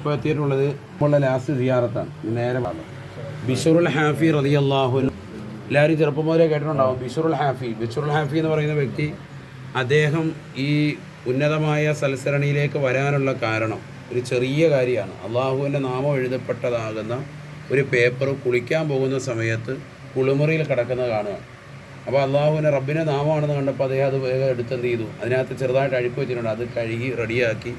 ഇപ്പോൾ എത്തിയിട്ടുള്ളത് ഉള്ള ലാസ്റ്റ് സിയാറത്താണ്. നേരെ പറഞ്ഞു ബിഷറുൽ ഹാഫി റളിയല്ലാഹു അൻഹു. എല്ലാവരും ചെറുപ്പം മുതലേ കേട്ടിട്ടുണ്ടാവും ബിഷറുൽ ഹാഫി. ബിഷറുൽ ഹാഫി എന്ന് പറയുന്ന വ്യക്തി, അദ്ദേഹം ഈ ഉന്നതമായ സൽസരണിയിലേക്ക് വരാനുള്ള കാരണം ഒരു ചെറിയ കാര്യമാണ്. അള്ളാഹുവിൻ്റെ നാമം എഴുതപ്പെട്ടതാകുന്ന ഒരു പേപ്പർ കുളിക്കാൻ പോകുന്ന സമയത്ത് കുളിമുറിയിൽ കിടക്കുന്നത് കാണുക. അപ്പോൾ അള്ളാഹുവിൻ്റെ റബ്ബിൻ്റെ നാമമാണെന്ന് കണ്ടപ്പോൾ അദ്ദേഹം അത് വേഗം എടുത്തെന്ത് ചെയ്തു, അതിനകത്ത് ചെറുതായിട്ട് അഴുക്ക് വെച്ചിട്ടുണ്ട്, അത് കഴുകി റെഡിയാക്കി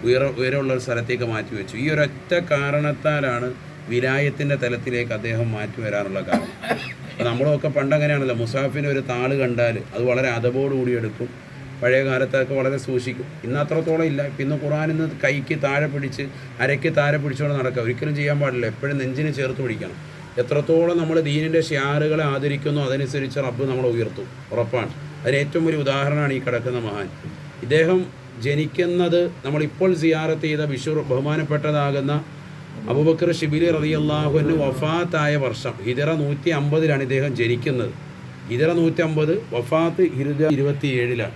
ഉയരമുള്ള ഒരു സ്ഥലത്തേക്ക് മാറ്റി വെച്ചു. ഈ ഒരൊറ്റ കാരണത്താലാണ് വിലായത്തിൻ്റെ തലത്തിലേക്ക് അദ്ദേഹം മാറ്റി വരാനുള്ള കാരണം. അപ്പോൾ നമ്മളൊക്കെ പണ്ടങ്ങനെയാണല്ലോ, മുസാഫിന് ഒരു താള് കണ്ടാൽ അത് വളരെ അതബോടുകൂടി എടുക്കും. പഴയ കാലത്തൊക്കെ വളരെ സൂക്ഷിക്കും. ഇന്ന് അത്രത്തോളം ഇല്ല. ഇന്ന് ഖുർആനിന്ന് കൈക്ക് താഴെ പിടിച്ച് അരയ്ക്ക് താഴെ പിടിച്ചുകൊണ്ട് നടക്കുക ഒരിക്കലും ചെയ്യാൻ പാടില്ല. എപ്പോഴും നെഞ്ചിന് ചേർത്ത് പിടിക്കണം. എത്രത്തോളം നമ്മൾ ദീനിൻ്റെ ഷിയാറുകളെ ആദരിക്കുന്നു അതനുസരിച്ച് റബ്ബ് നമ്മളെ ഉയർത്തും, ഉറപ്പാണ്. അതിന് ഏറ്റവും വലിയ ഉദാഹരണമാണ് ഈ കിടക്കുന്ന മഹാൻ. ഇദ്ദേഹം ജനിക്കുന്നത് നമ്മളിപ്പോൾ സിയാറത്ത് ചെയ്ത ബിഷുർ ബഹുമാനപ്പെട്ടതാകുന്ന അബൂബക്കർ ഷിബിലി റളിയല്ലാഹു അൻഹു വഫാത്തായ വർഷം ഹിജറ 150 ഇദ്ദേഹം ജനിക്കുന്നത്. ഹിജറ 150, വഫാത്ത് ഹിജറ 27.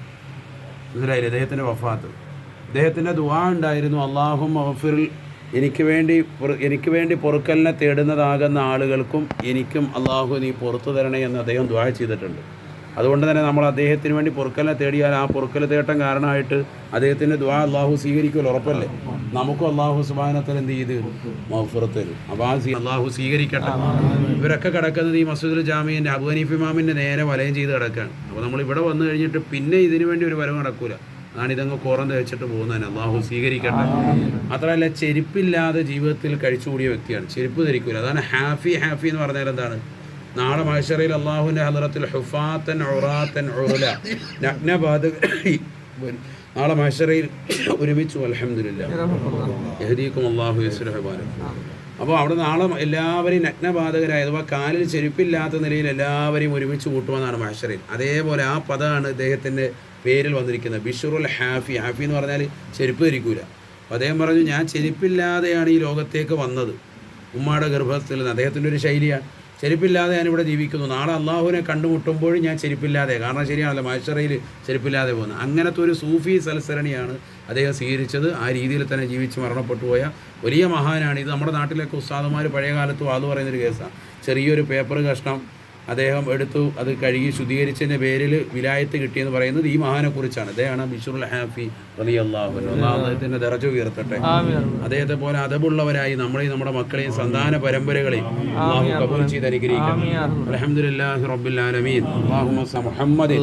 മനസ്സിലായില്ലേ ഇദ്ദേഹത്തിൻ്റെ വഫാത്ത്. ഇദ്ദേഹത്തിൻ്റെ ദുആ ഉണ്ടായിരുന്നു, അല്ലാഹുമ്മ ഗഫിർ, എനിക്ക് വേണ്ടി പൊറുക്കലിനെ തേടുന്നതാകുന്ന ആളുകൾക്കും എനിക്കും അള്ളാഹു നീ പുറത്തു തരണേ എന്ന് അദ്ദേഹം ദുആ ചെയ്തിട്ടുണ്ട്. അതുകൊണ്ട് തന്നെ നമ്മൾ അദ്ദേഹത്തിന് വേണ്ടി പൊറുക്കലിനെ തേടിയാൽ ആ പൊറുക്കൽ തേട്ടം കാരണമായിട്ട് അദ്ദേഹത്തിൻ്റെ ദുആ അള്ളാഹു സ്വീകരിക്കുമല്ലോ, ഉറപ്പല്ലേ. നമുക്കും അള്ളാഹു സുബ്ഹാനഹു വ തആല എന്ത് ചെയ്ത് മഗ്ഫിറത്ത് തരും. അപ്പോൾ അള്ളാഹു സ്വീകരിക്കട്ടെ. ഇവരൊക്കെ കിടക്കുന്നത് ഈ മസ്ജിദുൽ ജാമിൻ്റെ അബൂ ഹനീഫ ഇമാമിൻ്റെ നേരെ വലയം ചെയ്ത് കിടക്കുകയാണ്. അപ്പോൾ നമ്മൾ ഇവിടെ വന്നു കഴിഞ്ഞിട്ട് പിന്നെ ഇതിനു വേണ്ടി ഒരു വരവ് നടക്കൂല. ഞാനിതങ്ങ് കുറന്ന് വെച്ചിട്ട് പോകുന്നതിന് അള്ളാഹു സ്വീകരിക്കട്ടെ. മാത്രമല്ല ചെരുപ്പില്ലാതെ ജീവിതത്തിൽ കഴിച്ചുകൂടിയ വ്യക്തിയാണ്, ചെരുപ്പ് ധരിക്കൂല. അതാണ് ഹാഫി. ഹാഫി എന്ന് പറഞ്ഞാൽ എന്താണ്? നാളെ മഹ്ശറിൽ അള്ളാഹുവിൻ്റെ ഹദ്റത്തിൽ ഹുഫാത്തൻ ഉറാത്തൻ ഉറുല നഗ്നബാധകരായി നാളെ മഹ്ശറിൽ ഒരുമിച്ചു. അൽഹംദുലില്ലാഹ് യഹ്ദീകും അല്ലാഹു യസ്ലിഹു ബാലക്കും. അപ്പോൾ അവിടെ നാളെ എല്ലാവരെയും നഗ്നബാധകരായി അഥവാ കാലിൽ ചെരുപ്പില്ലാത്ത നിലയിൽ എല്ലാവരെയും ഒരുമിച്ച് കൂട്ടുമെന്നാണ് മഹ്ശറിൽ. അതേപോലെ ആ പദമാണ് ഇദ്ദേഹത്തിൻ്റെ പേരിൽ വന്നിരിക്കുന്നത്, ബിഷറുൽ ഹാഫി. ഹാഫി എന്ന് പറഞ്ഞാൽ ചെരുപ്പ് ധരിക്കൂല. അപ്പോൾ അദ്ദേഹം പറഞ്ഞു, ഞാൻ ചെരുപ്പില്ലാതെയാണ് ഈ ലോകത്തേക്ക് വന്നത്, ഉമ്മയുടെ ഗർഭത്തിൽ നിന്ന്. അദ്ദേഹത്തിൻ്റെ ഒരു ശൈലിയാണ്, ചെരുപ്പില്ലാതെ ഞാനിവിടെ ജീവിക്കുന്നു, നാളെ അള്ളാഹുവിനെ കണ്ടുമുട്ടുമ്പോഴും ഞാൻ ചെരുപ്പില്ലാതെ, കാരണം ശരിയാണല്ലോ മഹ്ശറയിൽ ചെരുപ്പില്ലാതെ പോകുന്നത്. അങ്ങനത്തെ ഒരു സൂഫി സൽസരണിയാണ് അദ്ദേഹം സ്വീകരിച്ചത്. ആ രീതിയിൽ തന്നെ ജീവിച്ച് മരണപ്പെട്ടു പോയ വലിയ മഹാനാണ്. ഇത് നമ്മുടെ നാട്ടിലൊക്കെ ഉസ്താദുമാർ പഴയ കാലത്ത് വാത് പറയുന്നൊരു കേസാണ്. ചെറിയൊരു പേപ്പർ കഷ്ണം അദ്ദേഹം എടുത്തു, അത് കഴുകി ശുദ്ധീകരിച്ചതിൻ്റെ പേരിൽ വിലായത്ത് കിട്ടിയെന്ന് പറയുന്നത് ഈ മഹാനെ കുറിച്ചാണ്. അദ്ദേഹമാണ് ബിഷറുൽ ഹാഫി റളിയല്ലാഹു അൻഹു. അദ്ദേഹത്തിൻ്റെ ദറജ ഉയർത്തട്ടെ. അദ്ദേഹത്തെ പോലെ അതബുള്ളവരായി നമ്മളെയും നമ്മുടെ മക്കളെയും സന്താന പരമ്പരകളെയും അല്ലാഹു ഖബൂൽ ചെയ്ത് അനുഗ്രഹിക്കട്ടെ. അൽഹംദുലില്ലാഹി റബ്ബിൽ ആലമീൻ. അല്ലാഹുമ്മ സല്ലി മുഹമ്മദ്.